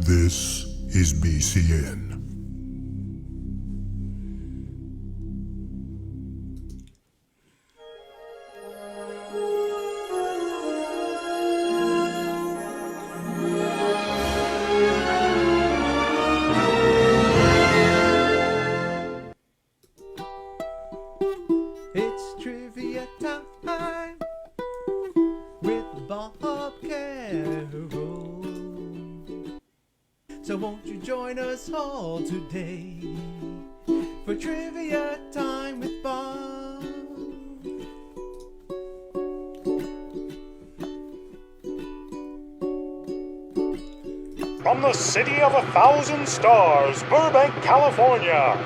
This is BCN. It's trivia time with Bob Carroll. So won't you join us all today for trivia time with Bob? From the city of 1,000 stars, Burbank, California,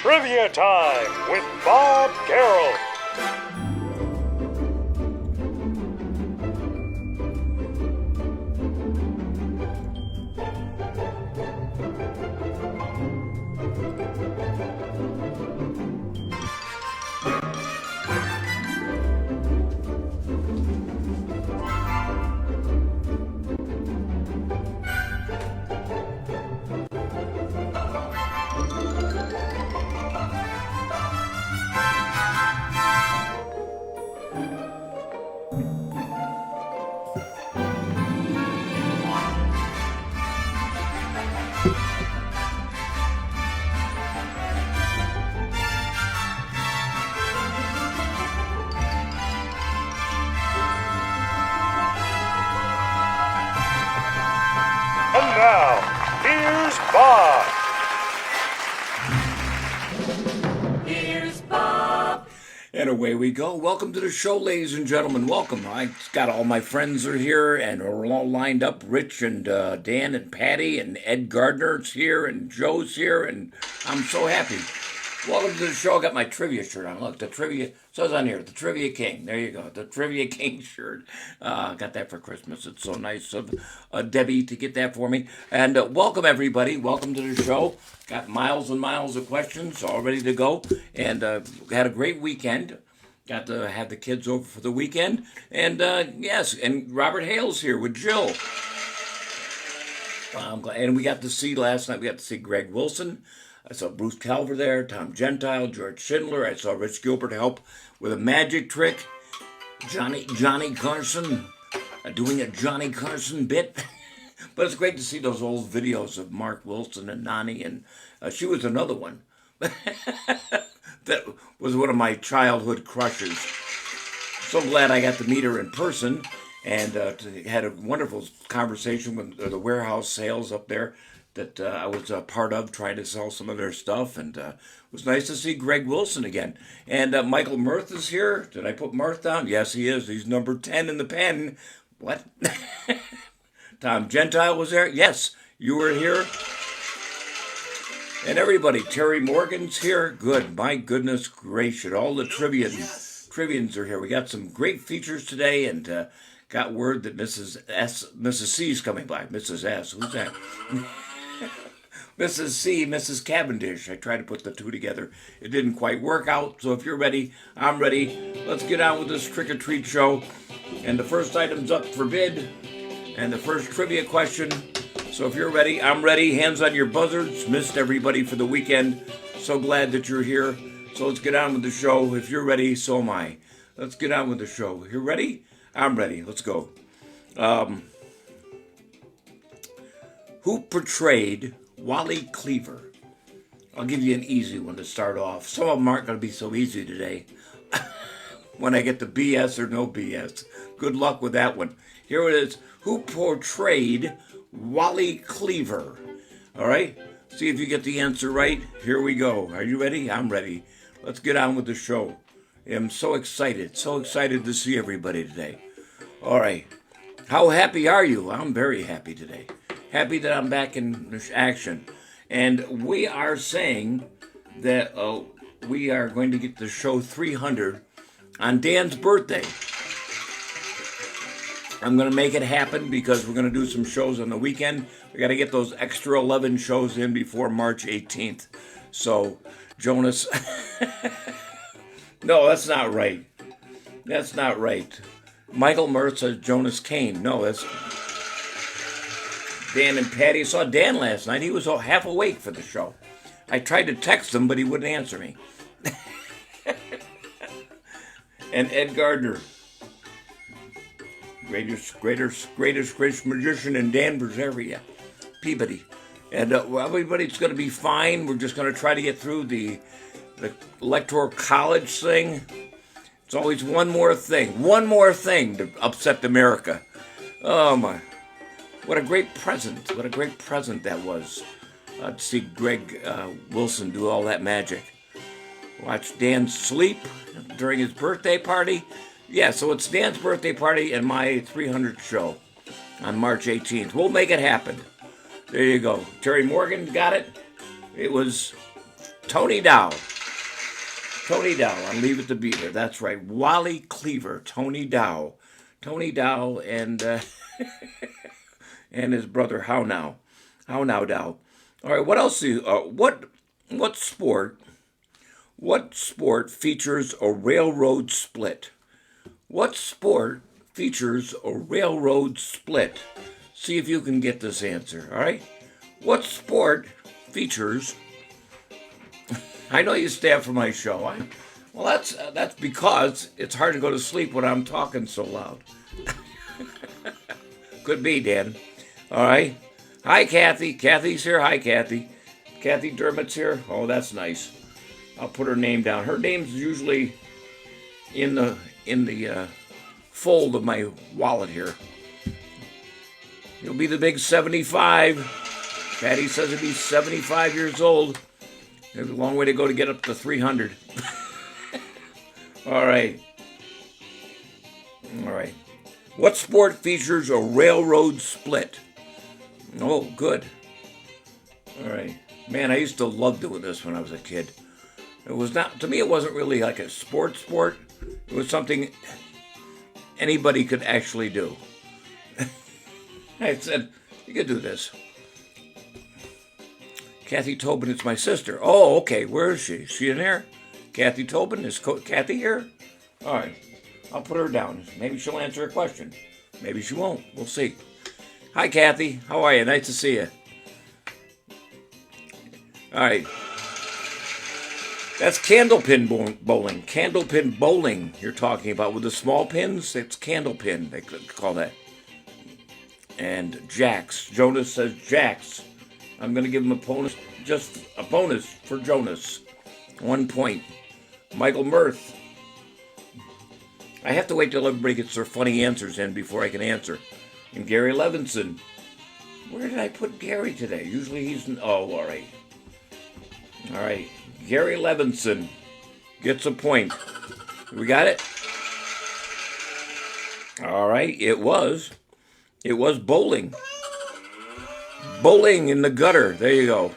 Trivia Time with Bob Carroll. And now, here's Bob. Here's Bob. And away we go. Welcome to the show, ladies and gentlemen. Welcome. I got all my friends are here, and we're all lined up. Rich and Dan and Patty and Ed Gardner's here, and Joe's here, and I'm so happy. Welcome to the show. I got my trivia shirt on. Look, the trivia says on here, the Trivia King. There you go, the Trivia King shirt. Got that for Christmas. It's so nice of Debbie to get that for me. And welcome, everybody. Welcome to the show. Got miles and miles of questions all ready to go. And had a great weekend. Got to have the kids over for the weekend. And yes, and Robert Hale's here with Jill. I'm glad. And we got to see last night, we got to see Greg Wilson. I saw Bruce Calver there, Tom Gentile, George Schindler. I saw Rich Gilbert help with a magic trick. Johnny Carson doing a Johnny Carson bit. But it's great to see those old videos of Mark Wilson and Nani, and she was another one. That was one of my childhood crushes. So glad I got to meet her in person, and had a wonderful conversation with the warehouse sales up there that I was a part of, trying to sell some of their stuff, and it was nice to see Greg Wilson again. And Michael Mirth is here. Did I put Mirth down? Yes, he is. He's number 10 in the pen. What? Tom Gentile was there? Yes, you were here. And everybody, Terry Morgan's here. Good, my goodness gracious. All the Trivians are here. We got some great features today, and got word that Mrs. C's coming by. Mrs. S, who's that? Mrs. C, Mrs. Cavendish. I tried to put the two together. It didn't quite work out, so if you're ready, I'm ready. Let's get on with this trick-or-treat show. And the first item's up for bid, and the first trivia question. So if you're ready, I'm ready. Hands on your buzzards. Missed everybody for the weekend. So glad that you're here. So let's get on with the show. If you're ready, so am I. Let's get on with the show. You're ready? I'm ready. Let's go. Who portrayed Wally Cleaver? I'll give you an easy one to start off. Some of them aren't going to be so easy today. When I get the BS or no BS. Good luck with that one. Here it is. Who portrayed Wally Cleaver? All right. See if you get the answer right. Here we go. Are you ready? I'm ready. Let's get on with the show. I'm so excited to see everybody today. All right. How happy are you? I'm very happy today. Happy that I'm back in action. And we are saying that we are going to get the show 300 on Dan's birthday. I'm going to make it happen because we're going to do some shows on the weekend. We got to get those extra 11 shows in before March 18th. So, Jonas... No, that's not right. That's not right. Michael Mertz says Jonas Kane. No, that's Dan and Patty. I saw Dan last night. He was half awake for the show. I tried to text him, but he wouldn't answer me. And Ed Gardner. Greatest magician in Danvers area. Peabody. And everybody's going to be fine. We're just going to try to get through the Electoral College thing. It's always one more thing to upset America. Oh my. What a great present that was. To see Greg Wilson do all that magic. Watch Dan sleep during his birthday party. Yeah, so it's Dan's birthday party and my 300th show on March 18th. We'll make it happen. There you go. Terry Morgan got it. It was Tony Dow. Tony Dow on Leave It to Beaver. That's right. Wally Cleaver. Tony Dow. Tony Dow and and his brother How Now Dow. All right. What else? What sport features a railroad split? What sport features a railroad split? See if you can get this answer. All right. What sport features? I know you stay up for my show. Well, that's because it's hard to go to sleep when I'm talking so loud. Could be, Dan. All right. Hi, Kathy. Kathy's here. Hi, Kathy. Kathy Dermott's here. Oh, that's nice. I'll put her name down. Her name's usually in the fold of my wallet here. You'll be the big 75. Patty says he'll be 75 years old. There's a long way to go to get up to 300. All right. What sport features a railroad split? Oh, good. All right. Man, I used to love doing this when I was a kid. It was not, to me, it wasn't really like a sport. It was something anybody could actually do. I said, you could do this. Kathy Tobin is my sister. Oh, okay. Where is she? Is she in there? Kathy Tobin? Is Kathy here? All right. I'll put her down. Maybe she'll answer a question. Maybe she won't. We'll see. Hi, Kathy. How are you? Nice to see you. All right. That's candlepin bowling. Candlepin bowling you're talking about. With the small pins, it's candlepin, they call that. And jacks. Jonas says jacks. I'm going to give him a bonus, just a bonus for Jonas. 1 point. Michael Mirth. I have to wait till everybody gets their funny answers in before I can answer. And Gary Levinson. Where did I put Gary today? Usually he's oh, all right. All right. Gary Levinson gets a point. We got it? All right. It was bowling. Bowling in the gutter. There you go.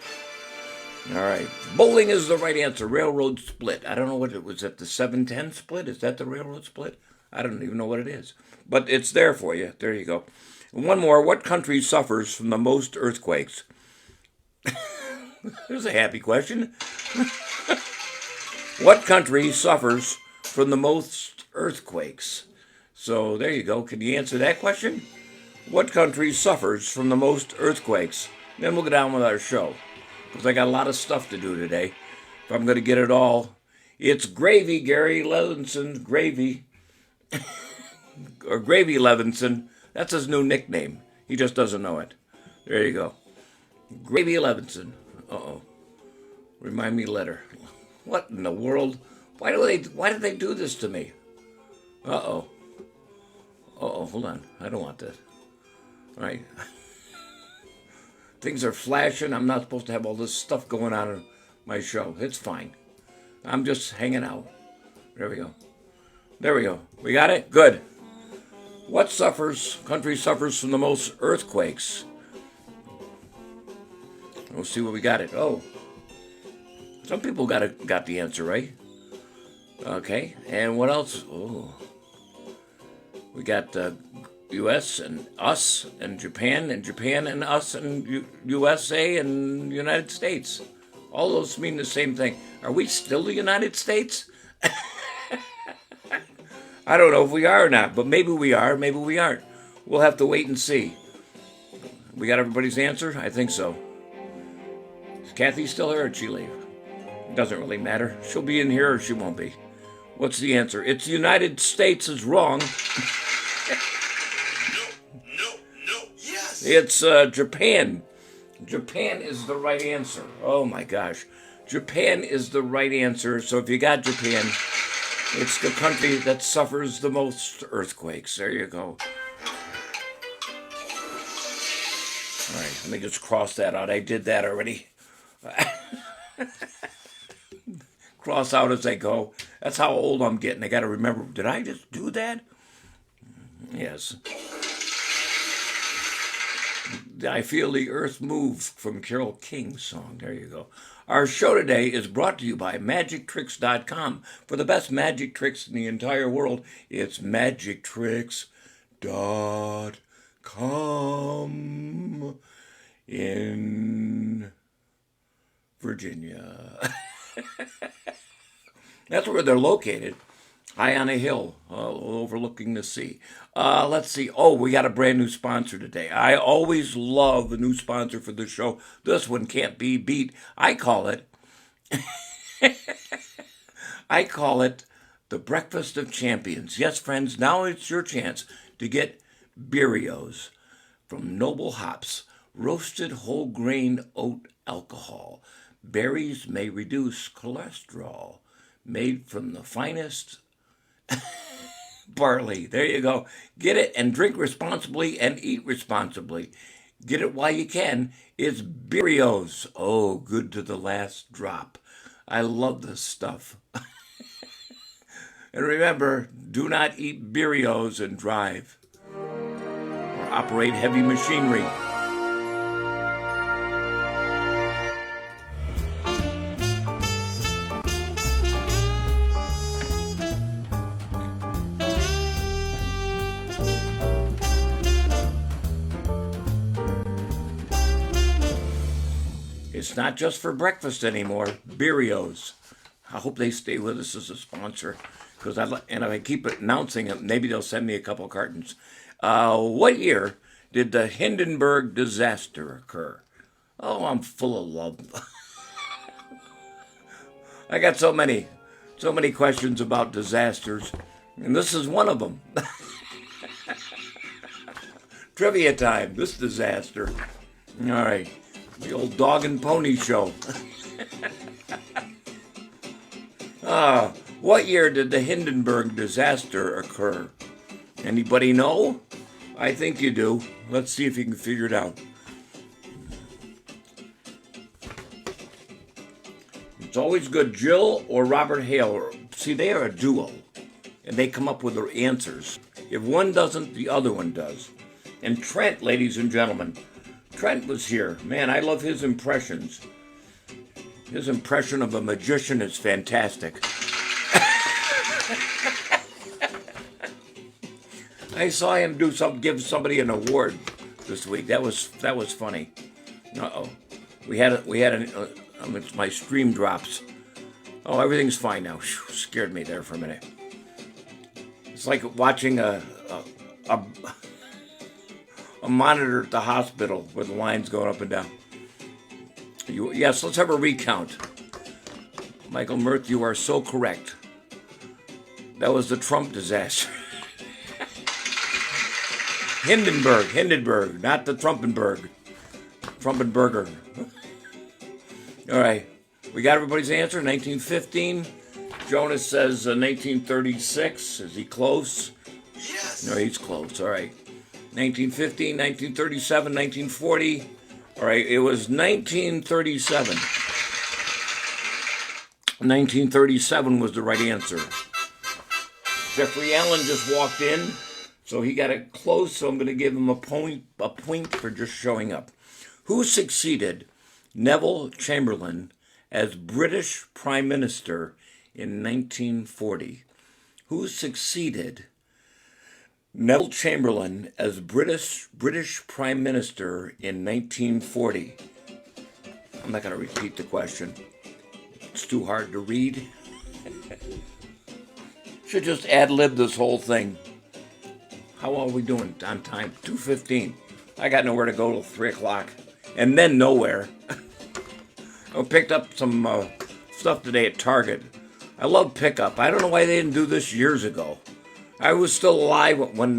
All right. Bowling is the right answer. Railroad split. I don't know what it was. At the 710 split? Is that the railroad split? I don't even know what it is. But it's there for you. There you go. One more. What country suffers from the most earthquakes? There's a happy question. What country suffers from the most earthquakes? So there you go. Can you answer that question? What country suffers from the most earthquakes? Then we'll get on with our show, because I got a lot of stuff to do today. If I'm going to get it all, it's gravy, Gary Levinson. Gravy. Or Gravy Levinson. That's his new nickname. He just doesn't know it. There you go. Gravy Levinson. Uh-oh. Remind me later. What in the world? Why did they do this to me? Uh-oh. Uh-oh, hold on. I don't want this. All right. Things are flashing. I'm not supposed to have all this stuff going on in my show. It's fine. I'm just hanging out. There we go. There we go. We got it? Good. What country suffers from the most earthquakes? We'll see what we got it. Oh. Some people got the answer right. Okay. And what else? Oh. We got U.S. and us and Japan and us and USA and United States. All those mean the same thing. Are we still the United States? I don't know if we are or not, but maybe we are, maybe we aren't. We'll have to wait and see. We got everybody's answer? I think so. Is Kathy still here or did she leave? It doesn't really matter. She'll be in here or she won't be. What's the answer? It's the United States is wrong. No. Yes. It's Japan. Japan is the right answer. Oh my gosh. Japan is the right answer. So if you got Japan, it's the country that suffers the most earthquakes. There you go. All right, let me just cross that out. I did that already. Cross out as I go. That's how old I'm getting. I got to remember, did I just do that? Yes. I Feel the Earth Move from Carroll King's song. There you go. Our show today is brought to you by MagicTricks.com. For the best magic tricks in the entire world, it's MagicTricks.com in Virginia. That's where they're located. High on a hill, overlooking the sea. Let's see. Oh, we got a brand new sponsor today. I always love a new sponsor for the show. This one can't be beat. I call it the Breakfast of Champions. Yes, friends, now it's your chance to get Birrios from Noble Hops, roasted whole grain oat alcohol. Berries may reduce cholesterol, made from the finest barley. There you go. Get it and drink responsibly and eat responsibly. Get it while you can. It's Birrios. Oh, good to the last drop. I love this stuff. And remember, do not eat Birrios and drive or operate heavy machinery. It's not just for breakfast anymore. Birrios. I hope they stay with us as a sponsor, because if I keep announcing it, maybe they'll send me a couple cartons. What year did the Hindenburg disaster occur? Oh, I'm full of love. I got so many questions about disasters, and this is one of them. Trivia time. This disaster. All right. The old dog and pony show. What year did the Hindenburg disaster occur? Anybody know? I think you do. Let's see if you can figure it out. It's always good. Jill or Robert Hale. See, they are a duo, and they come up with their answers. If one doesn't, the other one does. And Trent, ladies and gentlemen, Trent was here. Man, I love his impressions. His impression of a magician is fantastic. I saw him give somebody an award this week. That was funny. Uh-oh. It's my stream drops. Oh, everything's fine now. Whew, scared me there for a minute. It's like watching a monitor at the hospital where the line's going up and down. Yes, let's have a recount. Michael Mirth, you are so correct. That was the Trump disaster. Hindenburg, not the Trumpenberg. Trumpenberger. All right, we got everybody's answer. 1915. Jonas says 1936. Is he close? Yes. No, he's close. All right. 1915, 1937, 1940. All right, it was 1937. 1937 was the right answer. Jeffrey Allen just walked in, so he got it close, so I'm going to give him a point for just showing up. Who succeeded Neville Chamberlain as British Prime Minister in 1940? Who succeeded Neville Chamberlain as British Prime Minister in 1940? I'm not going to repeat the question. It's too hard to read. Should just ad-lib this whole thing. How are we doing on time? 2:15. I got nowhere to go till 3 o'clock. And then nowhere. I picked up some stuff today at Target. I love pickup. I don't know why they didn't do this years ago. I was still alive when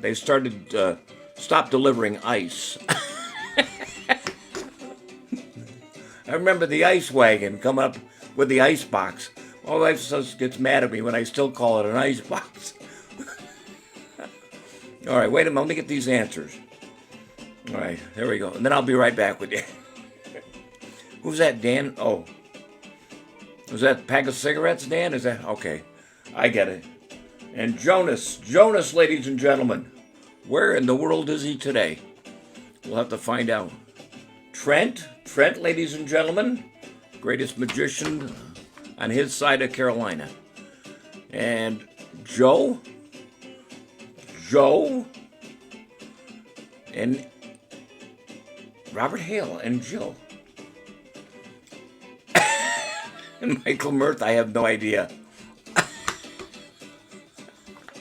they stopped delivering ice. I remember the ice wagon coming up with the ice box. My wife gets mad at me when I still call it an ice box. All right, wait a minute. Let me get these answers. All right, there we go. And then I'll be right back with you. Who's that, Dan? Oh. Was that a pack of cigarettes, Dan? Is that? Okay. I get it. And Jonas, ladies and gentlemen. Where in the world is he today? We'll have to find out. Trent, ladies and gentlemen. Greatest magician on his side of Carolina. And Joe, and Robert Hale and Jill. And Michael Mirth, I have no idea.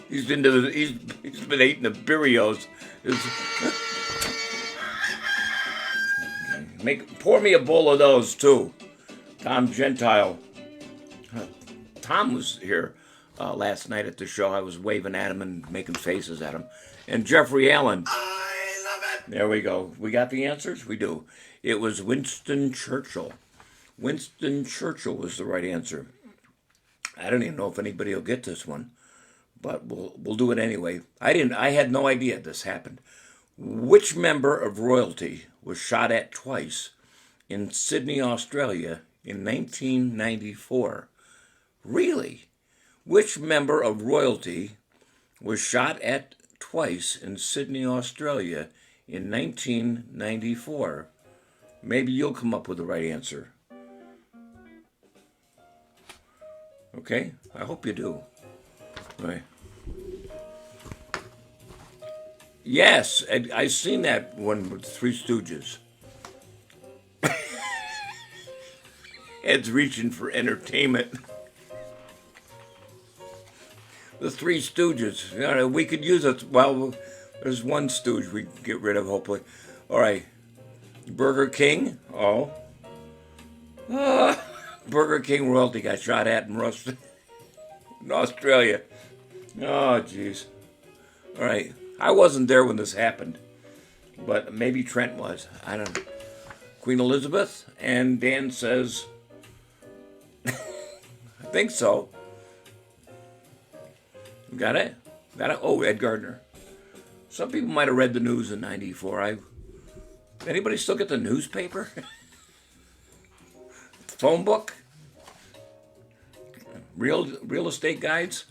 He's been eating the Birrios. Pour me a bowl of those too. Tom Gentile. Tom was here last night at the show. I was waving at him and making faces at him. And Jeffrey Allen. I love it. There we go. We got the answers? We do. It was Winston Churchill. Winston Churchill was the right answer. I don't even know if anybody will get this one, but we'll do it anyway. I had no idea this happened. Which member of royalty was shot at twice in Sydney, Australia in 1994? Really? Which member of royalty was shot at twice in Sydney, Australia in 1994? Maybe you'll come up with the right answer. Okay? I hope you do. All right. Yes, I've seen that one with the Three Stooges. Ed's reaching for entertainment. The Three Stooges. You know, we could use it. Well, there's one stooge we can get rid of, hopefully. All right. Burger King. Oh. Burger King royalty got shot at in Australia. Oh, jeez. All right. I wasn't there when this happened, but maybe Trent was. I don't know. Queen Elizabeth, and Dan says, I think so. Got it? Got it? Oh, Ed Gardner. Some people might have read the news in 94. Anybody still get the newspaper? Phone book? Real estate guides?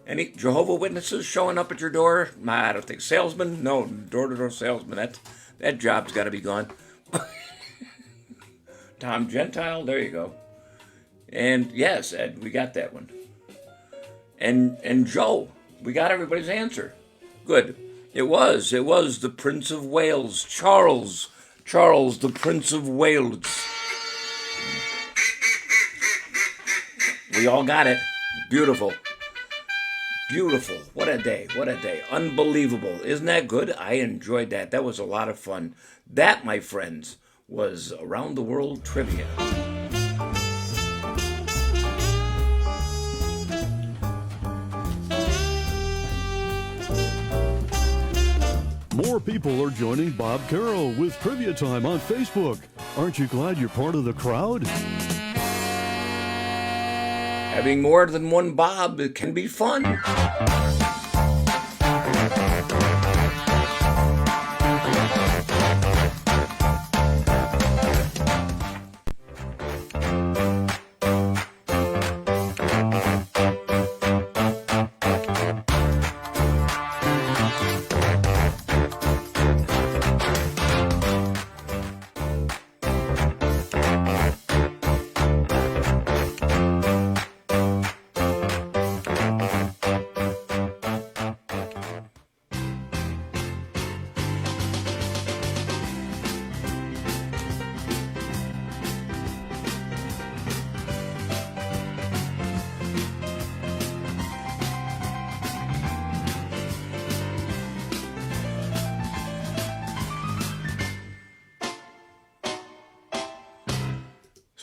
Any Jehovah's Witnesses showing up at your door? I don't think. Salesman? No, door-to-door salesman. That job's got to be gone. Tom Gentile? There you go. And yes, Ed, we got that one. And Joe, we got everybody's answer. Good. It was the Prince of Wales, Charles, the Prince of Wales. We all got it. Beautiful. Beautiful. What a day. What a day. Unbelievable. Isn't that good? I enjoyed that. That was a lot of fun. That, my friends, was Around the World Trivia. More people are joining Bob Carroll with Trivia Time on Facebook. Aren't you glad you're part of the crowd? Having more than one Bob, it can be fun.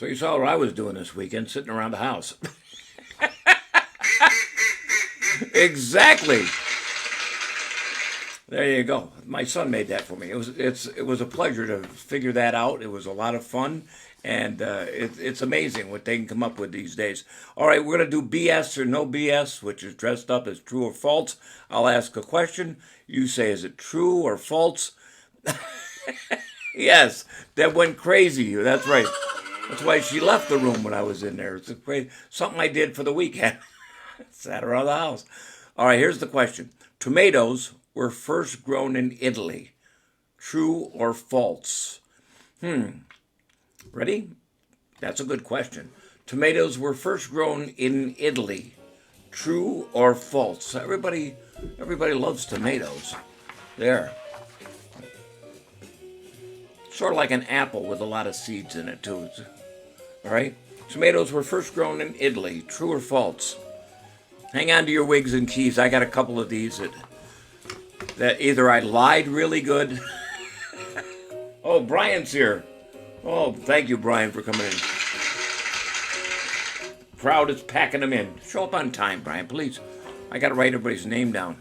So you saw what I was doing this weekend, sitting around the house. Exactly. There you go. My son made that for me. It was a pleasure to figure that out. It was a lot of fun, and it's amazing what they can come up with these days. All right, we're going to do BS or no BS, which is dressed up as true or false. I'll ask a question. You say, is it true or false? Yes, that went crazy. That's right. That's why she left the room when I was in there. It's something I did for the weekend. Sat around the house. All right, here's the question. Tomatoes were first grown in Italy. True or false? Ready? That's a good question. Tomatoes were first grown in Italy. True or false? Everybody loves tomatoes. There. Sort of like an apple with a lot of seeds in it, too. All right? Tomatoes were first grown in Italy. True or false? Hang on to your wigs and keys. I got a couple of these that either I lied really good. Oh, Brian's here. Oh, thank you, Brian, for coming in. Crowd is packing them in. Show up on time, Brian, please. I got to write everybody's name down.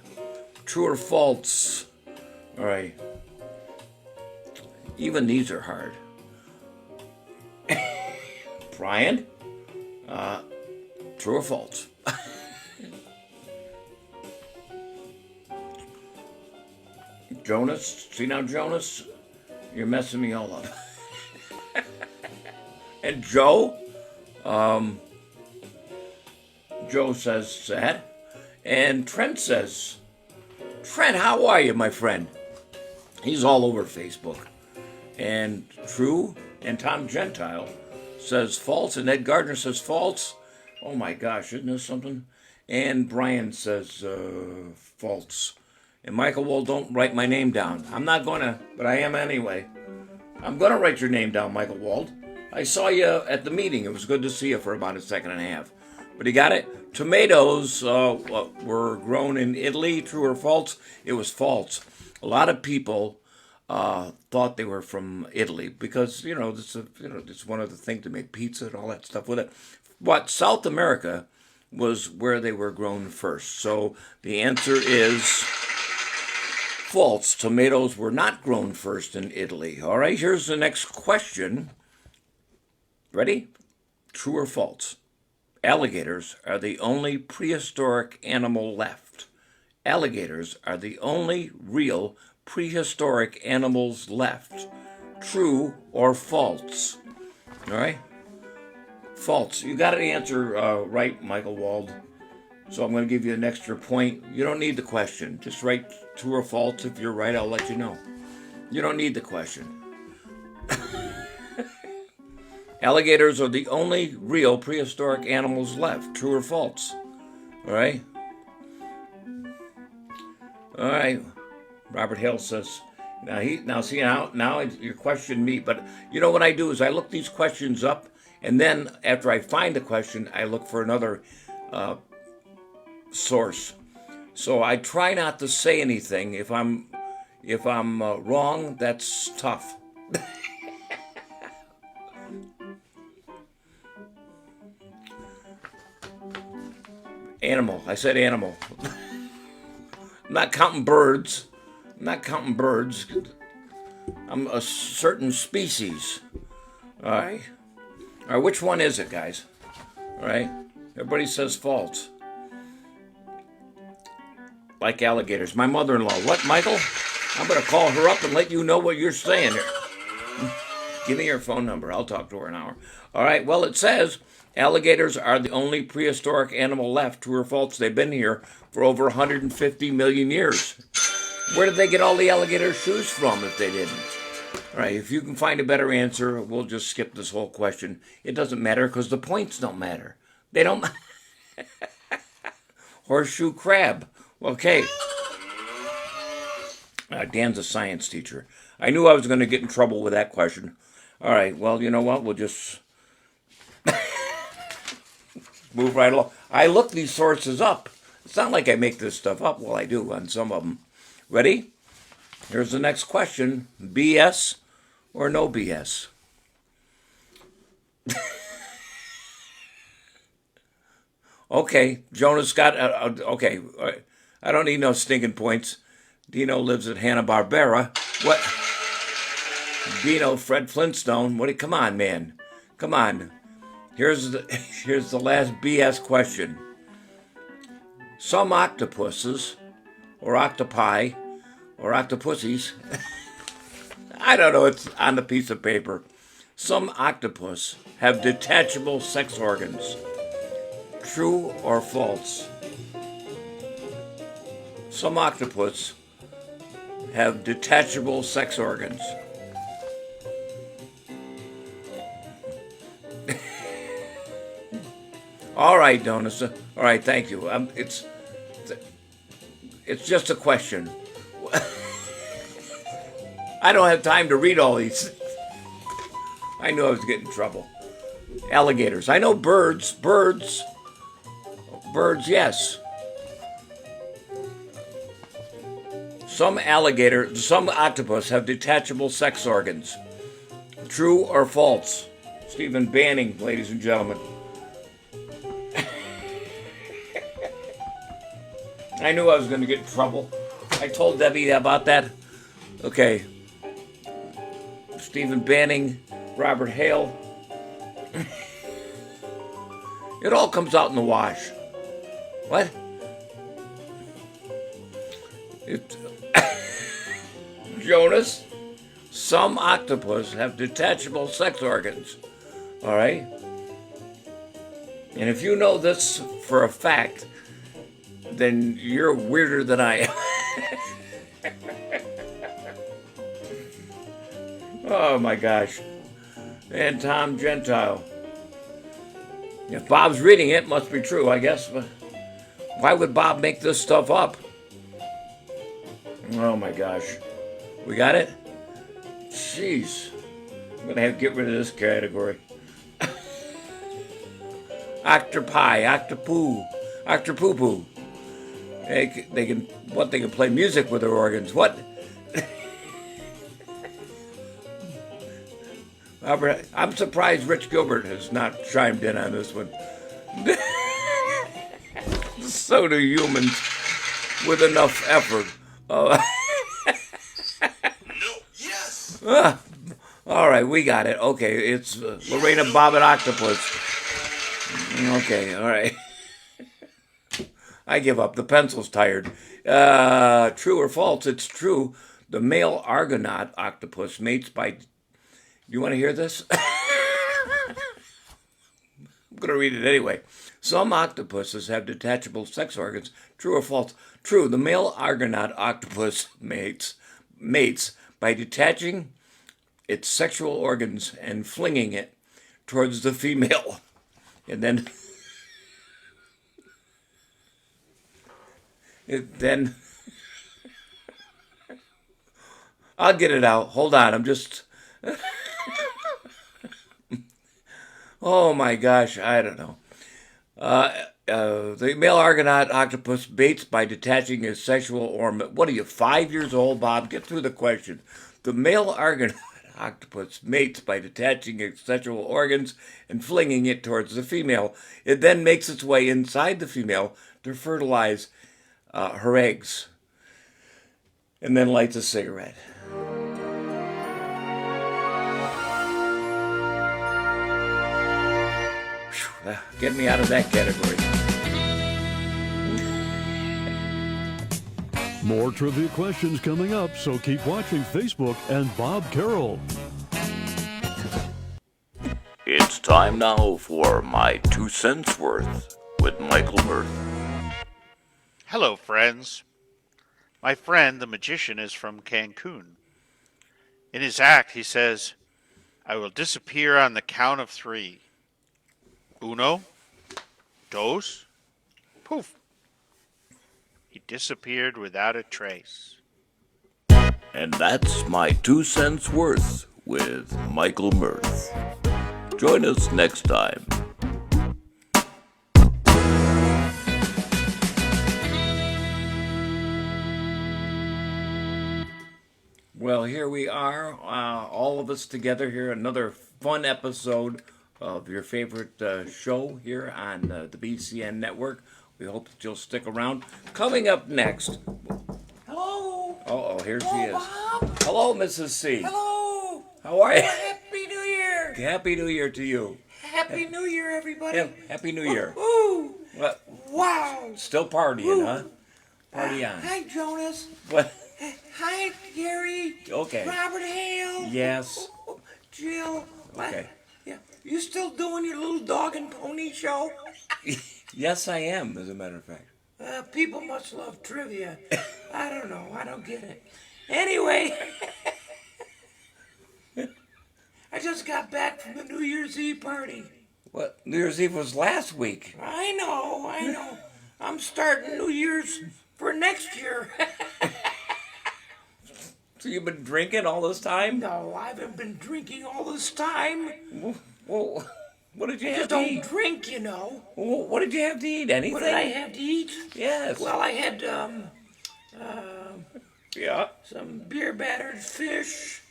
True or false? All right. Even these are hard. Brian? True or false? Jonas? See now, Jonas? You're messing me all up. And Joe? Joe says that. And Trent says, Trent, how are you, my friend? He's all over Facebook. And true. And Tom Gentile says false. And Ed Gardner says false. Oh my gosh, isn't this something? And Brian says false. And Michael, well, don't write my name down. I'm not going to, but I am anyway. I'm going to write your name down, Michael Wald. I saw you at the meeting. It was good to see you for about a second and a half. But you got it? Tomatoes were grown in Italy. True or false? It was false. A lot of people thought they were from Italy because, it's one of the things to make pizza and all that stuff with it. But South America was where they were grown first. So the answer is false. Tomatoes were not grown first in Italy. All right, here's the next question. Ready? True or false? Alligators are the only prehistoric animal left. Alligators are the only real prehistoric animals left. True or false? All right? False. You got to answer right, Michael Wald. So I'm going to give you an extra point. You don't need the question. Just write true or false. If you're right, I'll let you know. You don't need the question. Alligators are the only real prehistoric animals left. True or false? All right? All right. Robert Hale says, now you question me, but you know what I do is I look these questions up, and then after I find the question, I look for another source. So I try not to say anything. If I'm wrong, that's tough. Animal. I said animal. I'm not counting birds. I'm a certain species. All right. All right, which one is it, guys? All right. Everybody says false. Like alligators. My mother-in-law. What, Michael? I'm going to call her up and let you know what you're saying here. Give me your phone number. I'll talk to her an hour. All right. Well, it says alligators are the only prehistoric animal left. True or false? They've been here for over 150 million years. Where did they get all the alligator shoes from if they didn't? All right, if you can find a better answer, we'll just skip this whole question. It doesn't matter because the points don't matter. They don't. Horseshoe crab. Okay. Dan's a science teacher. I knew I was going to get in trouble with that question. All right, well, you know what? We'll just move right along. I look these sources up. It's not like I make this stuff up. Well, I do on some of them. Ready? Here's the next question. BS or no BS? Okay, Jonas got, okay. I don't need no stinking points. Dino lives at Hanna-Barbera. What? Dino, Fred Flintstone. Come on, man. Come on. Here's the last BS question. Some octopuses, or octopi, or octopussies, I don't know, it's on the piece of paper. Some octopus have detachable sex organs. True or false? Some octopus have detachable sex organs. All right, Donis. All right, thank you. It's just a question. I don't have time to read all these. I knew I was getting in trouble. Alligators. I know birds. Birds, yes. Some octopus have detachable sex organs. True or false? Stephen Banning, ladies and gentlemen. I knew I was going to get in trouble. I told Debbie about that. Okay. Stephen Banning, Robert Hale. It all comes out in the wash. What? Jonas, some octopus have detachable sex organs. All right? And if you know this for a fact, then you're weirder than I am. Oh my gosh. And Tom Gentile. If Bob's reading it, must be true, I guess. But why would Bob make this stuff up? Oh my gosh. We got it? Jeez. I'm going to have to get rid of this category. Octopi, octopoo. They can play music with their organs. What? Robert, I'm surprised Rich Gilbert has not chimed in on this one. So do humans with enough effort. No. Yes. All right, we got it. Okay, it's Lorena Bobbitt Octopus. Okay, all right. I give up. The pencil's tired. True or false? It's true. The male Argonaut octopus mates by... You want to hear this? I'm going to read it anyway. Some octopuses have detachable sex organs. True or false? True. The male Argonaut octopus mates by detaching its sexual organs and flinging it towards the female. And then I'll get it out. Hold on. I'm just... Oh my gosh, I don't know. The male Argonaut octopus mates by detaching his sexual organ. What are you, 5 years old, Bob? Get through the question. The male Argonaut octopus mates by detaching its sexual organs and flinging it towards the female. It then makes its way inside the female to fertilize her eggs, and then lights a cigarette. Get me out of that category. More trivia questions coming up, so keep watching Facebook and Bob Carroll. It's time now for my 2 cents worth with Michael Mirth. Hello, friends. My friend, the magician, is from Cancun. In his act, he says, "I will disappear on the count of 3. Uno, dos, poof." He disappeared without a trace. And that's my 2 cents worth with Michael Mirth. Join us next time. Well, here we are, all of us together here, another fun episode of your favorite show here on the BCN network. We hope that you'll stick around. Coming up next. Hello. Oh, here she Hello, is. Bob. Hello, Mrs. C. Hello. How are you? Happy New Year. Happy New Year to you. Happy New Year, everybody. Yeah, Happy New Year. Ooh. What? Wow. Still partying, huh? Party on. Hi, Jonas. What? Hi, Gary. Okay. Robert Hale. Yes. Jill. What? Okay. Yeah. You still doing your little dog and pony show? Yes, I am, as a matter of fact. People must love trivia. I don't know. I don't get it. Anyway, I just got back from the New Year's Eve party. What? New Year's Eve was last week. I know. I'm starting New Year's for next year. So you've been drinking all this time? No, I haven't been drinking all this time. Well, what did you I have just to don't eat? drink, you know. Well, what did you have to eat? Anything? What did I have to eat? Yes. Well, I had Yeah. some beer battered fish,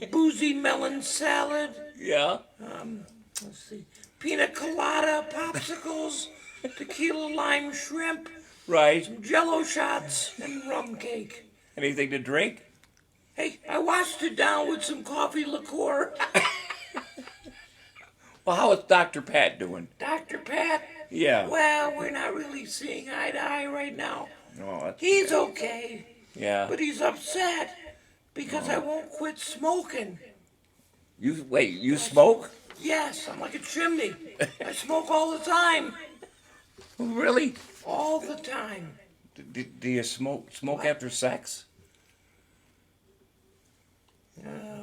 a boozy melon salad, Yeah. let's see, pina colada, popsicles, tequila lime shrimp, Right. jello shots, and rum cake. Anything to drink? Hey, I washed it down with some coffee liqueur. Well, how is Dr. Pat doing? Dr. Pat? Yeah. Well, we're not really seeing eye to eye right now. Oh, that's He's okay, yeah. but he's upset because I won't quit smoking. You smoke? Yes, I'm like a chimney. I smoke all the time. Really? All the time. Do you smoke after sex?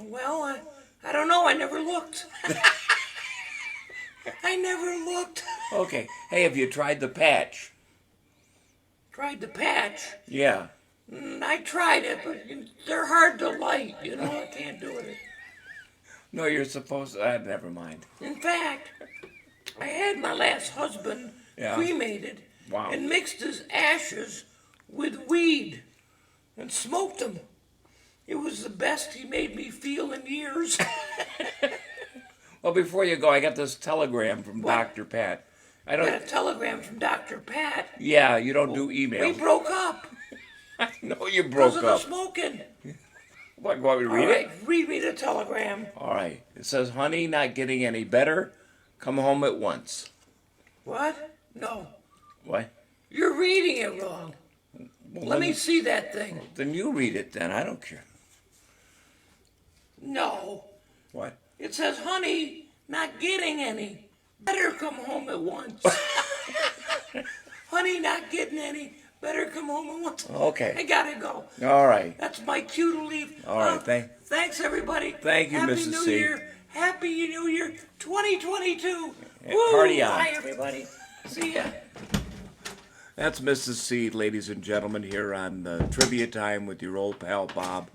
Well, I don't know. I never looked. I never looked. Okay. Hey, have you tried the patch? Tried the patch. Yeah. I tried it, but they're hard to light. You know, I can't do it. No, you're supposed to. Never mind. In fact, I had my last husband cremated Wow. and mixed his ashes with weed and smoked them. It was the best he made me feel in years. Well, before you go, I got this telegram from Dr. Pat. I I got don't. a telegram from Dr. Pat. Yeah, you don't do We emails. broke up I know you because broke of the up. smoking. What? Want me to All read right, it? read me the telegram. All right. It says, "Honey, not getting any better. Come home at once." What? No, What? you're reading it wrong. Well, Let me see that thing. Then you read it. Then I don't care. No, What? it says, honey, not getting any. Better come home at once. Honey, not getting any. Better come home at once. I Okay. gotta go. All right. That's my cue to leave. All right, Thanks, everybody. Thank you, Happy Mrs. New C. Year. Happy New Year 2022. Yeah, Woo! party on. Bye, everybody. See ya. That's Mrs. C, ladies and gentlemen, here on Trivia Time with your old pal Bob,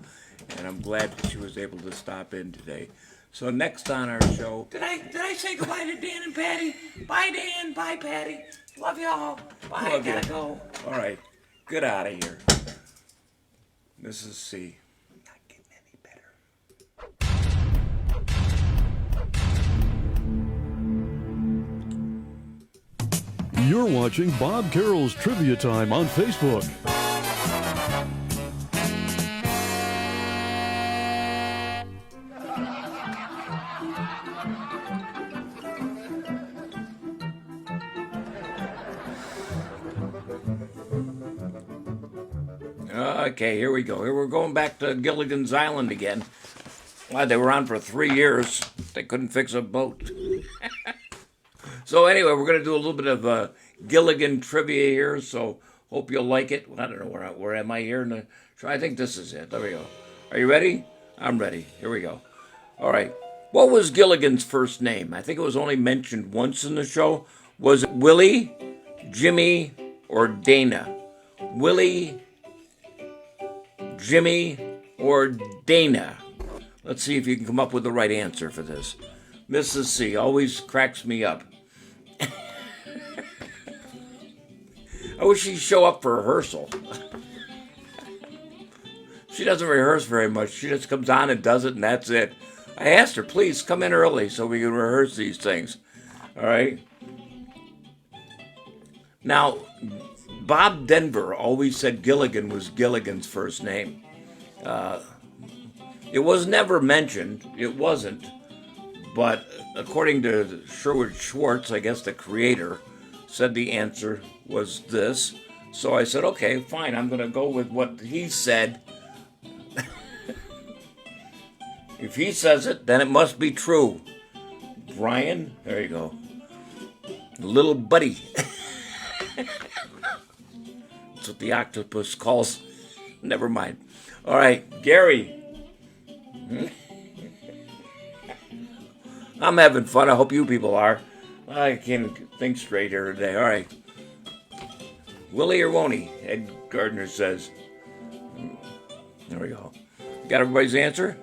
and I'm glad that she was able to stop in today. So next on our show, Did I say goodbye to Dan and Patty? Bye, Dan. Bye, Patty. Love y'all. Bye. Love you. Gotta go. all right, get out of here, Mrs. C. Not getting any better. You're watching Bob Carroll's Trivia Time on Facebook. Okay, here we go. Here we're going back to Gilligan's Island again. Well, they were on for 3 years. They couldn't fix a boat. So anyway, we're going to do a little bit of Gilligan trivia here. So hope you'll like it. I don't know where am I here in the show. I think this is it. There we go. Are you ready? I'm ready. Here we go. All right. What was Gilligan's first name? I think it was only mentioned once in the show. Was it Willie, Jimmy, or Dana? Willie, Jimmy, or Dana? Let's see if you can come up with the right answer for this. Mrs. C always cracks me up. I wish she'd show up for rehearsal. She doesn't rehearse very much. She just comes on and does it, and that's it. I asked her, please come in early so we can rehearse these things. All right. Now, Bob Denver always said Gilligan was Gilligan's first name. It was never mentioned. It wasn't. But according to Sherwood Schwartz, I guess the creator, said the answer was this. So I said, okay, fine, I'm going to go with what he said. If he says it, then it must be true. Brian, there you go. Little buddy. That's what the octopus calls. Never mind. All right, Gary. I'm having fun. I hope you people are. I can't think straight here today. All right. Willie or won't he? Ed Gardner says. There we go. Got everybody's answer?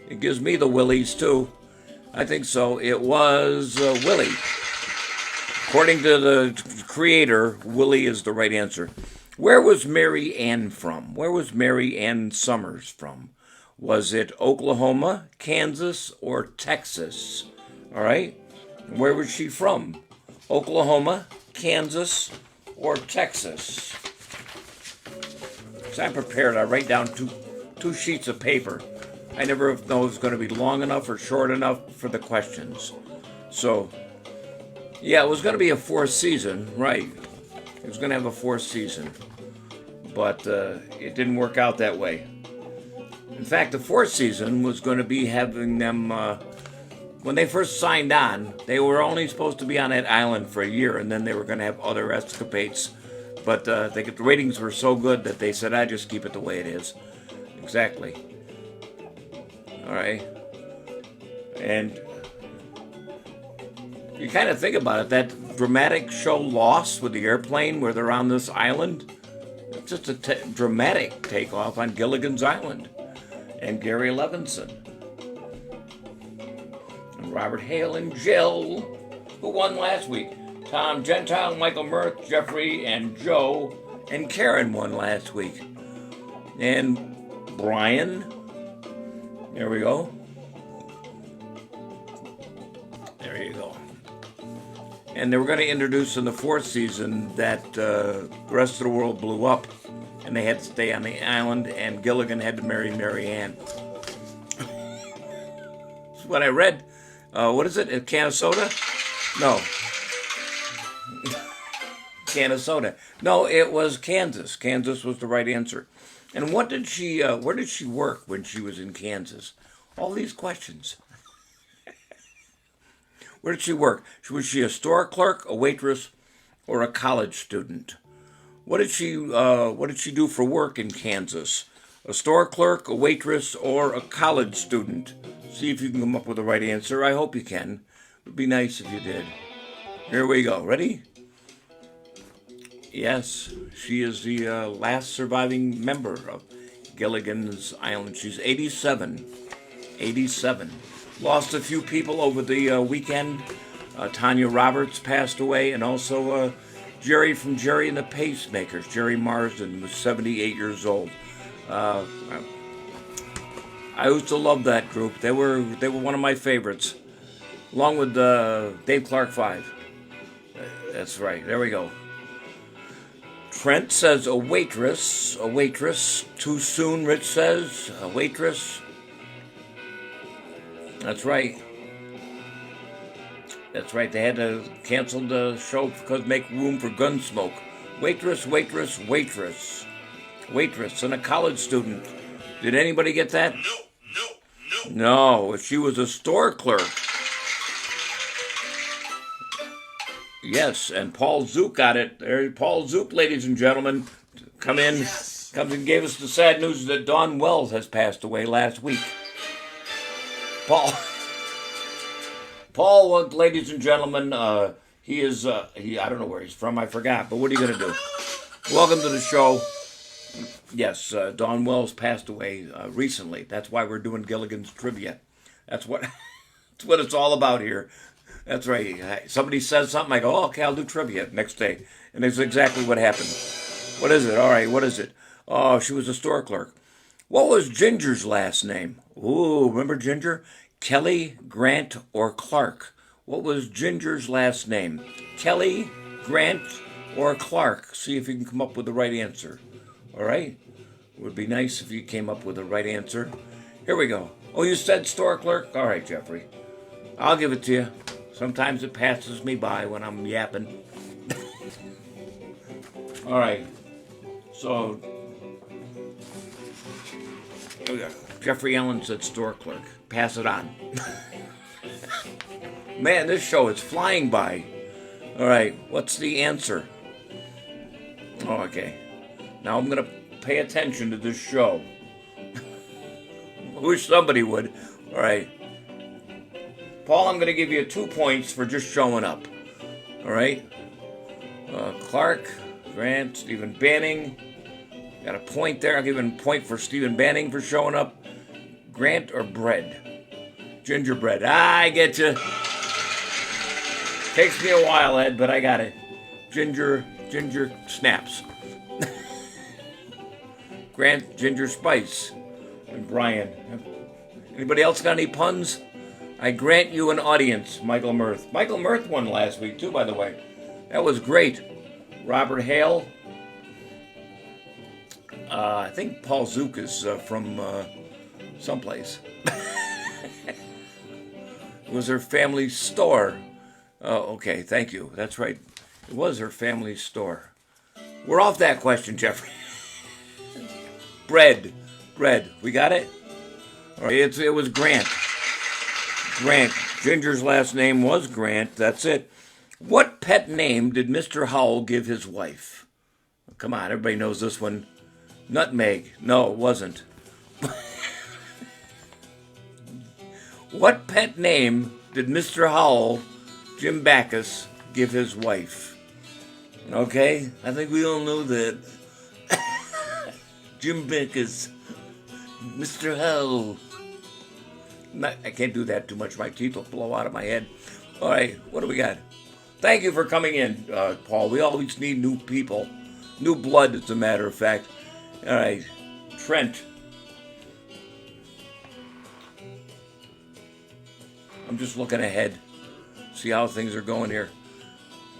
It gives me the willies, too. I think so. It was Willie. According to the creator, Willie is the right answer. Where was Mary Ann from? Where was Mary Ann Summers from? Was it Oklahoma, Kansas, or Texas? All right. Where was she from? Oklahoma, Kansas, or Texas? So I'm prepared. I write down two sheets of paper. I never know if it's going to be long enough or short enough for the questions. So, yeah, it was going to be a fourth season, right. It was going to have a fourth season. But it didn't work out that way. In fact, the fourth season was going to be having them, when they first signed on, they were only supposed to be on that island for a year, and then they were going to have other escapades. But the ratings were so good that they said, I just keep it the way it is. Exactly. All right. And you kind of think about it, that dramatic show Lost with the airplane where they're on this island, it's just a dramatic takeoff on Gilligan's Island. And Gary Levinson. And Robert Hale and Jill, who won last week. Tom Gentile, Michael Mirth, Jeffrey, and Joe, and Karen won last week. And Brian, there we go. There you go. And they were going to introduce in the fourth season that the rest of the world blew up, and they had to stay on the island, and Gilligan had to marry Mary Ann. That's what I read. What is it? A can of soda? No. Can of soda. No, it was Kansas. Kansas was the right answer. And what did she? Where did she work when she was in Kansas? All these questions. Where did she work? Was she a store clerk, a waitress, or a college student? What did she do for work in Kansas? A store clerk, a waitress, or a college student? See if you can come up with the right answer. I hope you can. It would be nice if you did. Here we go. Ready? Yes, she is the last surviving member of Gilligan's Island. She's 87. 87. Lost a few people over the weekend. Tanya Roberts passed away, and also Jerry from Jerry and the Pacemakers. Jerry Marsden was 78 years old. I used to love that group. They were one of my favorites, along with Dave Clark 5. That's right. There we go. Trent says a waitress. A waitress. Too soon, Rich says. A waitress. That's right. That's right. They had to cancel the show because make room for Gunsmoke. Waitress, waitress, waitress. Waitress and a college student. Did anybody get that? No, she was a store clerk. Yes, and Paul Zook got it. There, Paul Zook, ladies and gentlemen, come in, comes and gave us the sad news that Dawn Wells has passed away last week. Paul, ladies and gentlemen, he is, I don't know where he's from, I forgot, but what are you going to do? Welcome to the show. Yes, Dawn Wells passed away recently. That's why we're doing Gilligan's Trivia. That's what it's all about here. That's right. Somebody says something, I go, oh, okay, I'll do trivia next day. And that's exactly what happened. What is it? All right, what is it? Oh, she was a store clerk. What was Ginger's last name? Ooh, remember Ginger? Kelly, Grant, or Clark? What was Ginger's last name? Kelly, Grant, or Clark? See if you can come up with the right answer. All right? It would be nice if you came up with the right answer. Here we go. Oh, you said store clerk? All right, Jeffrey. I'll give it to you. Sometimes it passes me by when I'm yapping. All right. So, Jeffrey Allen said store clerk. Pass it on. Man, this show is flying by. All right, what's the answer? Oh, okay. Now I'm going to pay attention to this show. I wish somebody would. All right. Paul, I'm going to give you 2 points for just showing up. All right? Clark, Grant, Stephen Banning. Got a point there. I'll give him a point for Stephen Banning for showing up. Grant or bread? Gingerbread. I get you. Takes me a while, Ed, but I got it. Ginger snaps. Grant, ginger spice. And Brian. Anybody else got any puns? I grant you an audience, Michael Mirth. Michael Mirth won last week, too, by the way. That was great. Robert Hale. I think Paul Zook is from someplace. It was her family store. Oh, okay, thank you. That's right. It was her family store. We're off that question, Jeffrey. Bread. We got it? All right, it was Grant. Grant. Ginger's last name was Grant. That's it. What pet name did Mr. Howell give his wife? Come on, everybody knows this one. Nutmeg. No, it wasn't. What pet name did Mr. Howell, Jim Backus, give his wife? Okay, I think we all know that. Jim Backus. Mr. Howell. I can't do that too much. My teeth will blow out of my head. All right, what do we got? Thank you for coming in, Paul. We always need new people. New blood, as a matter of fact. All right, Trent. I'm just looking ahead. See how things are going here.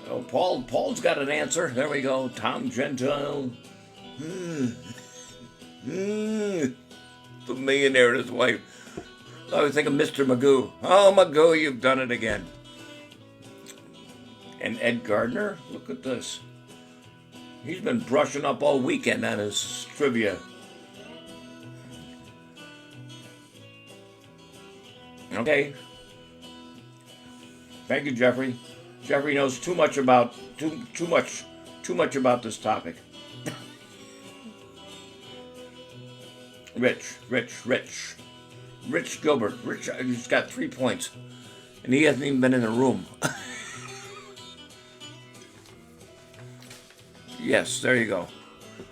Oh, Paul's got an answer. There we go. Tom Gentile. The millionaire and his wife. I was thinking Mr. Magoo. Oh, Magoo, you've done it again. And Ed Gardner, look at this. He's been brushing up all weekend on his trivia. Okay. Thank you, Jeffrey. Jeffrey knows too much about this topic. Rich Gilbert. Rich, he's got 3 points. And he hasn't even been in the room. Yes, there you go.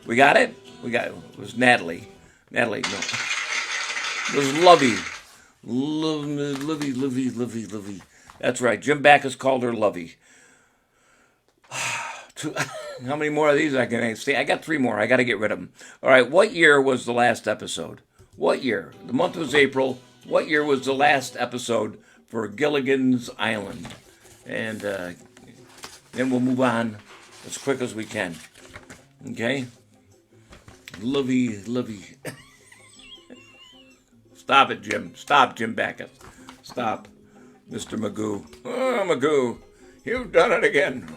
We got it? It was Natalie. Natalie, no. It was Lovey. Lovey. That's right. Jim Backus called her Lovey. How many more of these I can say? I got 3 more. I got to get rid of them. All right. What year was the last episode? What year? The month was April. What year was the last episode for Gilligan's Island? And then we'll move on as quick as we can. Okay? Lovey. Stop it, Jim. Stop, Jim Backus. Stop. Mr. Magoo. Oh, Magoo. You've done it again.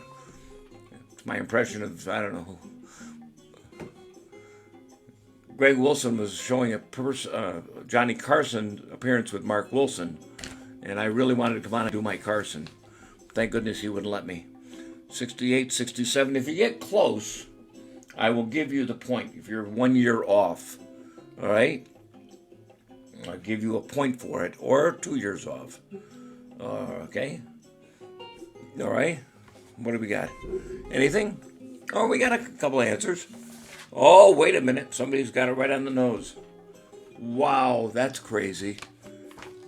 It's my impression of, I don't know. Greg Wilson was showing a Johnny Carson appearance with Mark Wilson. And I really wanted to come on and do my Carson. Thank goodness he wouldn't let me. 68, 67. If you get close, I will give you the point. If you're 1 year off, all right? I'll give you a point for it, or 2 years off. Okay? All right? What do we got? Anything? Oh, we got a couple of answers. Oh, wait a minute. Somebody's got it right on the nose. Wow, that's crazy.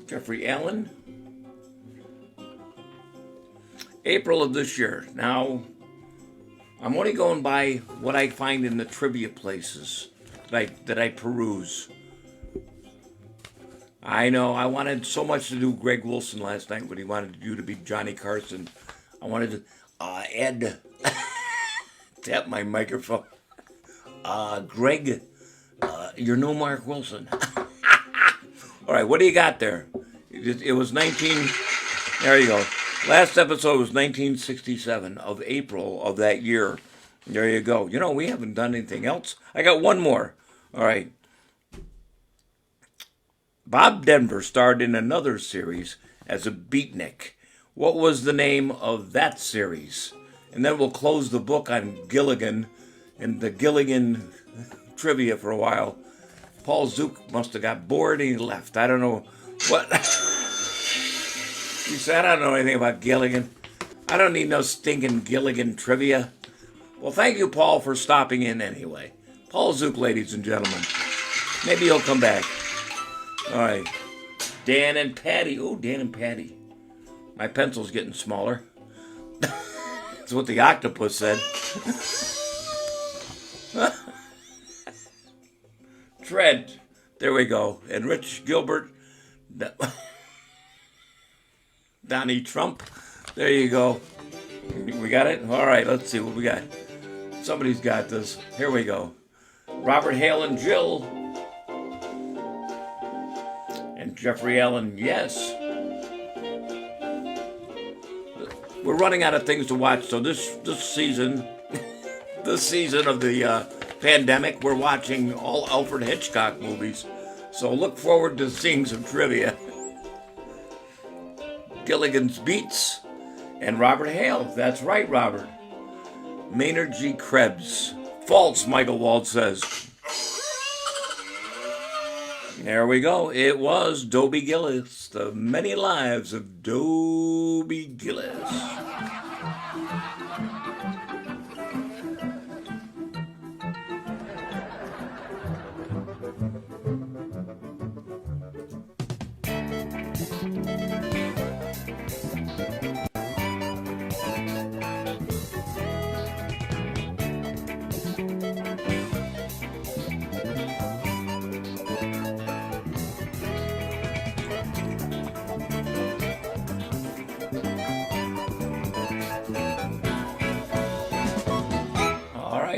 Jeffrey Allen. April of this year. Now, I'm only going by what I find in the trivia places that I peruse. I know. I wanted so much to do Greg Wilson last night, but he wanted you to be Johnny Carson. I wanted to Ed. Tap my microphone. Greg, you're no Mark Wilson. All right, what do you got there? It was 19. There you go. Last episode was 1967 of April of that year. There you go. You know, we haven't done anything else. I got one more. All right. Bob Denver starred in another series as a beatnik. What was the name of that series? And then we'll close the book on Gilligan and the Gilligan trivia for a while. Paul Zook must have got bored and he left. I don't know what. He said, I don't know anything about Gilligan. I don't need no stinking Gilligan trivia. Well, thank you, Paul, for stopping in anyway. Paul Zook, ladies and gentlemen. Maybe he'll come back. All right. Dan and Patty. Oh, Dan and Patty. My pencil's getting smaller. That's what the octopus said. Trent. There we go. And Rich Gilbert. Donnie Trump. There you go. We got it? All right, let's see what we got. Somebody's got this. Here we go. Robert Hale and Jill. And Jeffrey Allen, yes. We're running out of things to watch, so this season, this season of the pandemic, we're watching all Alfred Hitchcock movies. So look forward to seeing some trivia. Gilligan's Beats and Robert Hale. That's right, Robert. Maynard G. Krebs. False, Michael Wald says. There we go. It was Dobie Gillis. The Many Lives of Dobie Gillis.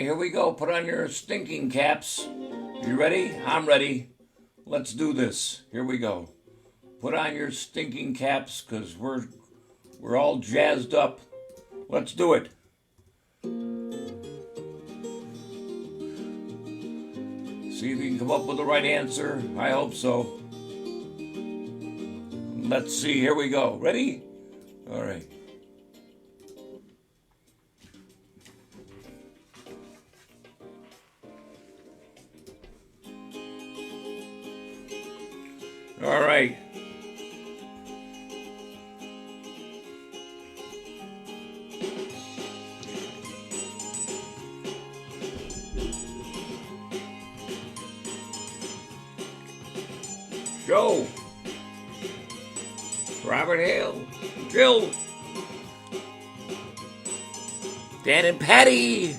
Here we go. Put on your stinking caps. You ready? I'm ready. Let's do this. Here we go. Put on your stinking caps because we're all jazzed up. Let's do it. See if you can come up with the right answer. I hope so. Let's see. Here we go. Ready? All right. All right. Joe. Robert Hale. Jill. Dan and Patty.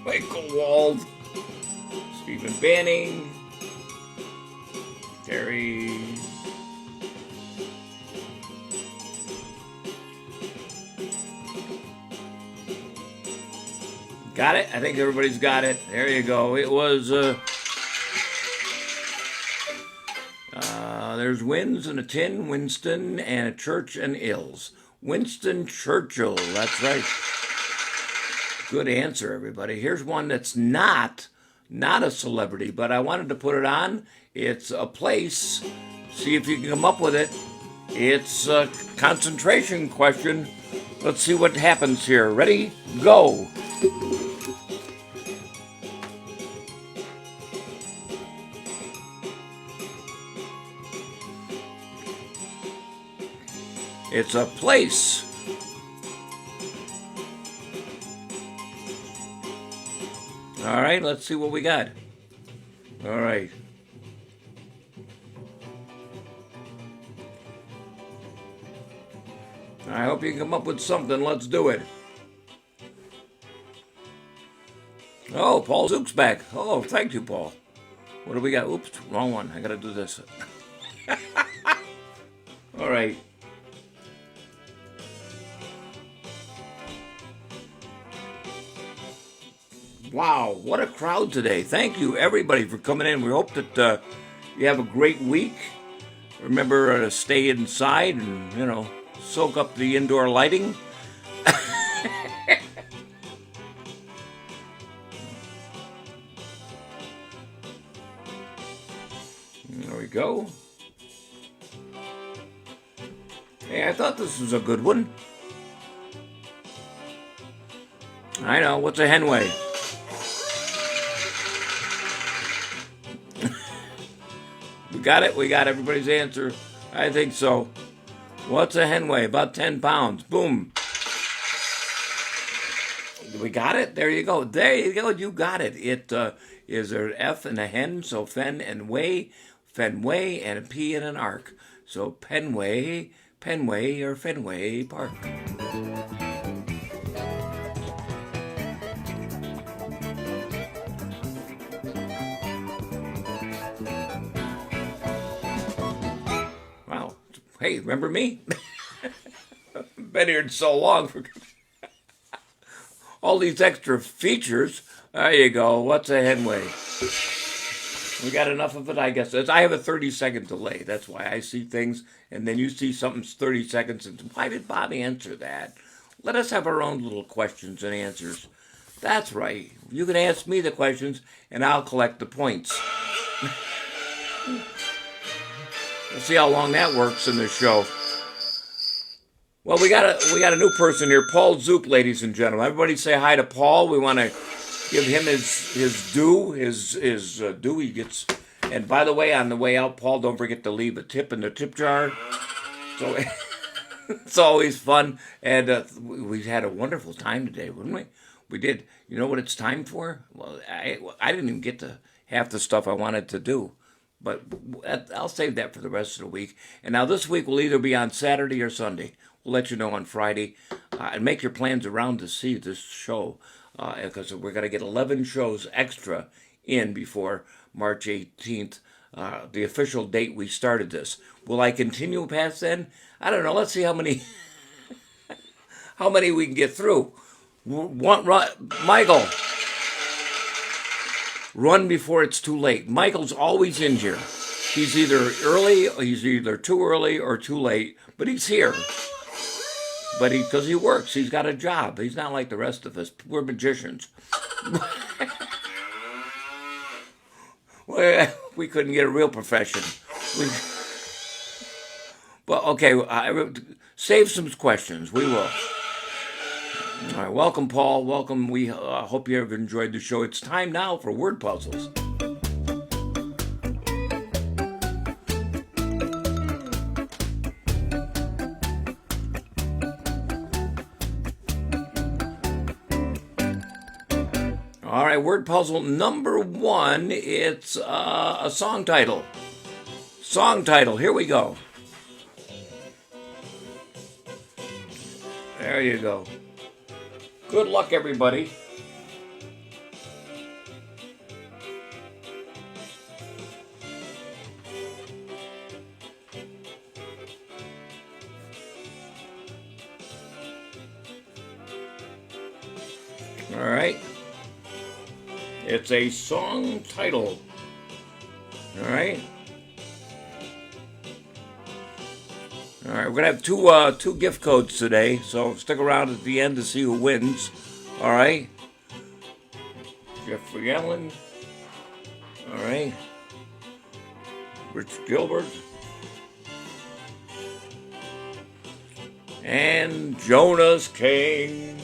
Michael Wald. Stephen Banning. Terry. Got it? I think everybody's got it. There you go. It was, there's wins and a tin, Winston, and a church and ills. Winston Churchill, that's right. Good answer, everybody. Here's one that's not a celebrity, but I wanted to put it on. It's a place. See if you can come up with it. It's a concentration question. Let's see what happens here. Ready? Go. It's a place. All right, let's see what we got. All right. I hope you can come up with something. Let's do it. Oh, Paul Zook's back. Oh, thank you, Paul. What do we got? Oops, wrong one. I gotta do this. All right. Wow, what a crowd today. Thank you, everybody, for coming in. We hope that you have a great week. Remember to stay inside and, soak up the indoor lighting. There we go. Hey, I thought this was a good one. I know, what's a henway? We got everybody's answer. I think so. What's a henway? About 10 pounds. Boom. We got it? There you go. There you go. You got it. It is an F and a hen, so fen and way, Fenway, and a P and an arc. So Penway, or Fenway Park. Wow. Hey, remember me? Been here so long for all these extra features. There you go. What's a henway? We got enough of it, I guess. I have a 30-second delay. That's why I see things, and then you see something's 30 seconds, and why did Bob answer that? Let us have our own little questions and answers. That's right. You can ask me the questions, and I'll collect the points. Let's see how long that works in this show. Well, we got a new person here, Paul Zoop, ladies and gentlemen. Everybody say hi to Paul. We want to give him his due, his due he gets. And by the way, on the way out, Paul, don't forget to leave a tip in the tip jar. So it's always fun, and we had a wonderful time today, wouldn't we? We did. You know what it's time for? Well, I didn't even get to half the stuff I wanted to do. But I'll save that for the rest of the week. And now this week will either be on Saturday or Sunday. We'll let you know on Friday. And make your plans around to see this show. Because we're going to get 11 shows extra in before March 18th, the official date we started this. Will I continue past then? I don't know. Let's see how many we can get through. Michael, run before it's too late. Michael's always in here. He's either too early or too late, but he's here. But because he works, he's got a job. He's not like the rest of us. We're magicians. We couldn't get a real profession. But okay, save some questions. We will. All right, welcome, Paul. Welcome. We hope you have enjoyed the show. It's time now for word puzzles. All right, word puzzle number 1. It's a song title. Song title. Here we go. There you go. Good luck, everybody. All right. It's a song title. All right. All right, we're going to have two gift codes today, so stick around at the end to see who wins. All right. Jeffrey Allen. All right. Rich Gilbert. And Jonas King.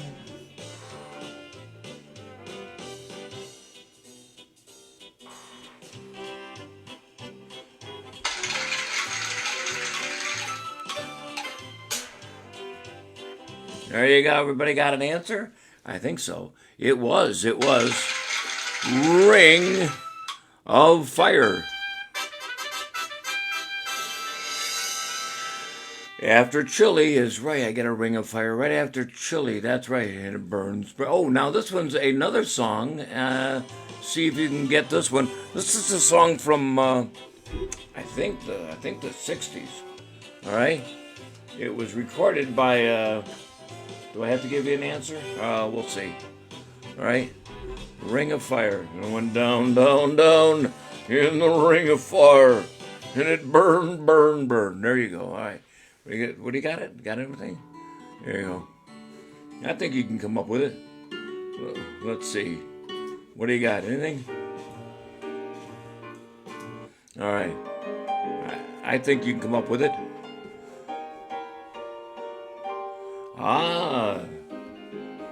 There you go. Everybody got an answer? I think so. It was Ring of Fire. After chili is right. I get a ring of fire right after chili. That's right. And it burns. Oh, now this one's another song. See if you can get this one. This is a song from I think the 60s. All right. It was recorded by. Do I have to give you an answer? We'll see. All right. Ring of fire. It went down, down, down in the ring of fire, and it burned, burned, burned. There you go. All right. What do you got it? Got everything? There you go. I think you can come up with it. Let's see. What do you got? Anything? All right. I think you can come up with it.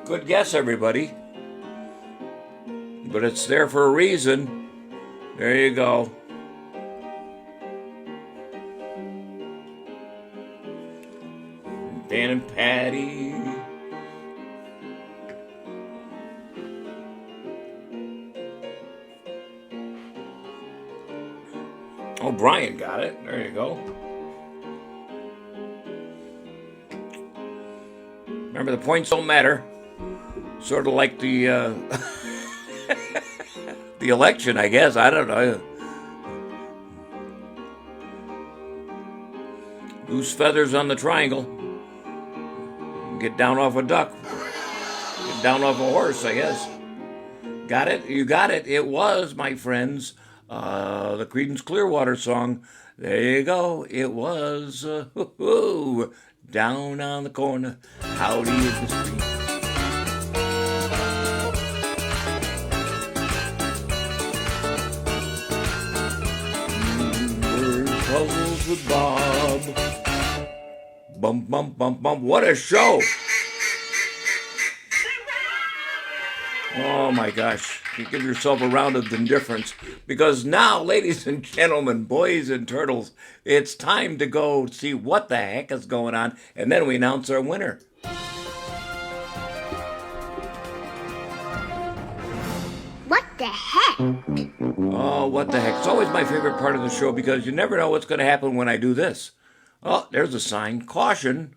Good guess, everybody. But it's there for a reason. There you go. Dan and Patty. Oh, Brian got it. There you go. Remember, the points don't matter. Sort of like the the election, I guess. I don't know. Loose feathers on the triangle. Get down off a duck. Get down off a horse, I guess. Got it? You got it. It was, my friends, the Creedence Clearwater song. There you go. It was down on the corner. Howdy is the street. Puzzles with Bob. Bum, bum, bum, bum. What a show! Oh my gosh. You give yourself a round of indifference. Because now, ladies and gentlemen, boys and turtles, it's time to go see what the heck is going on. And then we announce our winner. What the heck? Oh, what the heck. It's always my favorite part of the show because you never know what's going to happen when I do this. Oh, there's a sign. Caution,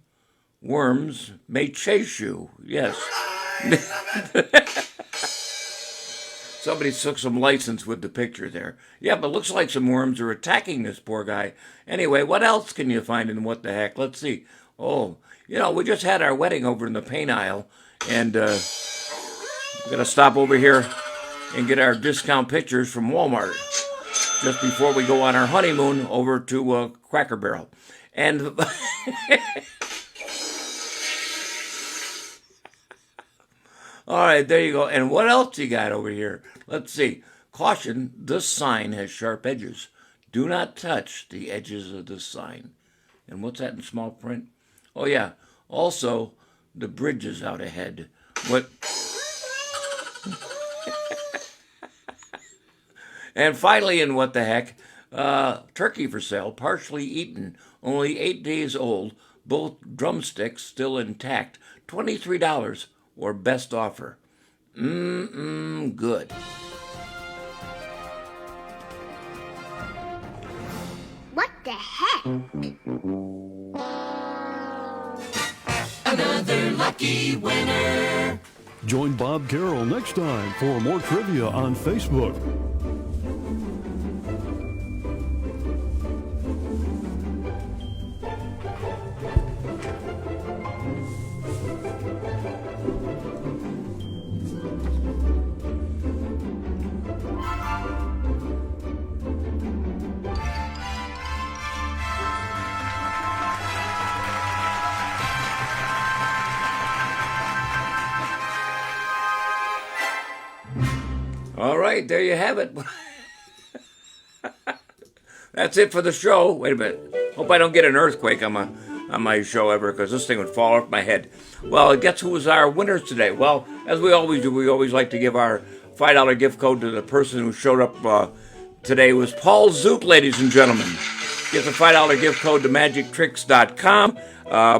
worms may chase you. Yes. Somebody took some license with the picture there. Yeah, but it looks like some worms are attacking this poor guy. Anyway, what else can you find in what the heck? Let's see. Oh, we just had our wedding over in the paint aisle, and we're going to stop over here and get our discount pictures from Walmart just before we go on our honeymoon over to Cracker Barrel. And all right, there you go. And what else you got over here? Let's see. Caution, this sign has sharp edges. Do not touch the edges of this sign. And what's that in small print? Oh, yeah. Also, the bridge is out ahead. What? And finally, in what the heck, turkey for sale, partially eaten, only 8 days old, both drumsticks still intact, $23 or best offer. Good. What the heck? Another lucky winner. Join Bob Carroll next time for more trivia on Facebook. All right, there you have it. That's it for the show. Wait a minute. Hope I don't get an earthquake on my show ever, because this thing would fall off my head. Well, guess who was our winners today? Well, as we always do, we always like to give our $5 gift code to the person who showed up today. It was Paul Zook, ladies and gentlemen. Gets a $5 gift code to magictricks.com.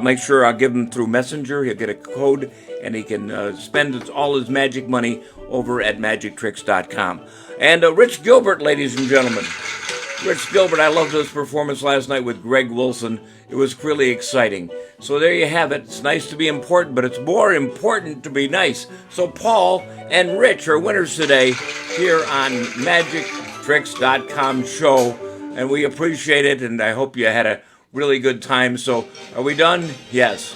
Make sure I'll give him through Messenger. He'll get a code, and he can spend all his magic money over at magictricks.com. And Rich Gilbert, ladies and gentlemen. Rich Gilbert, I loved his performance last night with Greg Wilson. It was really exciting. So there you have it. It's nice to be important, but it's more important to be nice. So Paul and Rich are winners today here on MagicTricks.com show. And we appreciate it, and I hope you had a really good time. So are we done? Yes.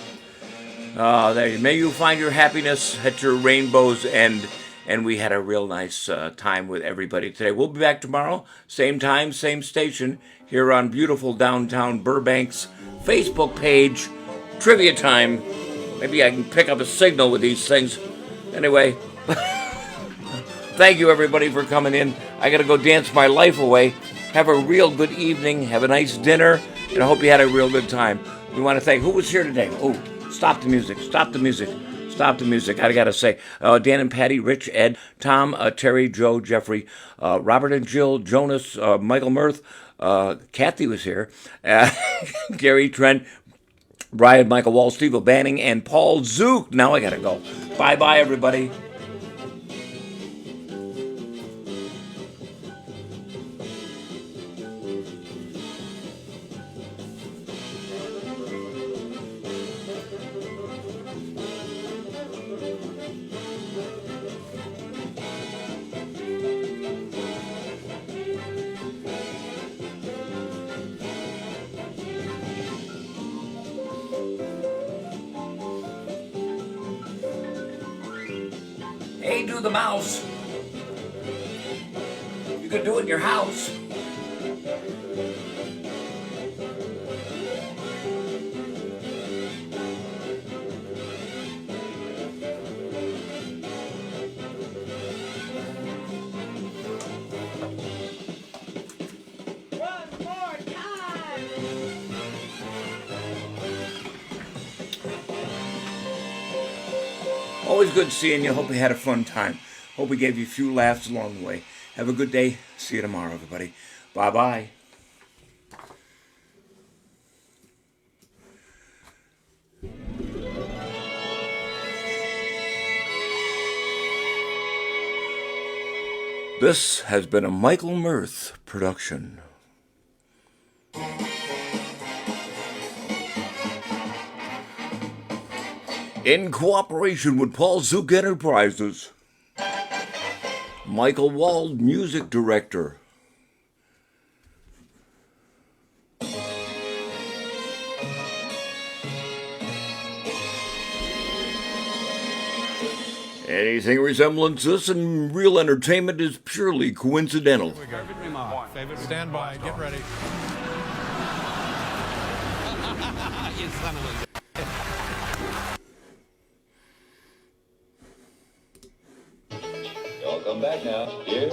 There. May you find your happiness at your rainbow's end. And we had a real nice time with everybody today. We'll be back tomorrow, same time, same station, here on beautiful downtown Burbank's Facebook page. Trivia time. Maybe I can pick up a signal with these things. Anyway, thank you everybody for coming in. I got to go dance my life away. Have a real good evening. Have a nice dinner. And I hope you had a real good time. We want to thank, who was here today? Oh, stop the music. Stop the music. Stop the music. I gotta say, Dan and Patty, Rich, Ed, Tom, Terry, Joe, Jeffrey, Robert and Jill, Jonas, Michael Mirth, Kathy was here, Gary, Trent, Brian, Michael Wall, Steve O'Banning, and Paul Zook. Now I gotta go. Bye-bye, everybody. Hey, do the mouse. You can do it in your house. Always good seeing you. Hope you had a fun time. Hope we gave you a few laughs along the way. Have a good day. See you tomorrow, everybody. Bye-bye. This has been a Michael Mirth production. In cooperation with Paul Zook Enterprises, Michael Wald, music director. Anything resembling this in real entertainment is purely coincidental. Stand by, get ready. You son of a... Y'all come back now, dear.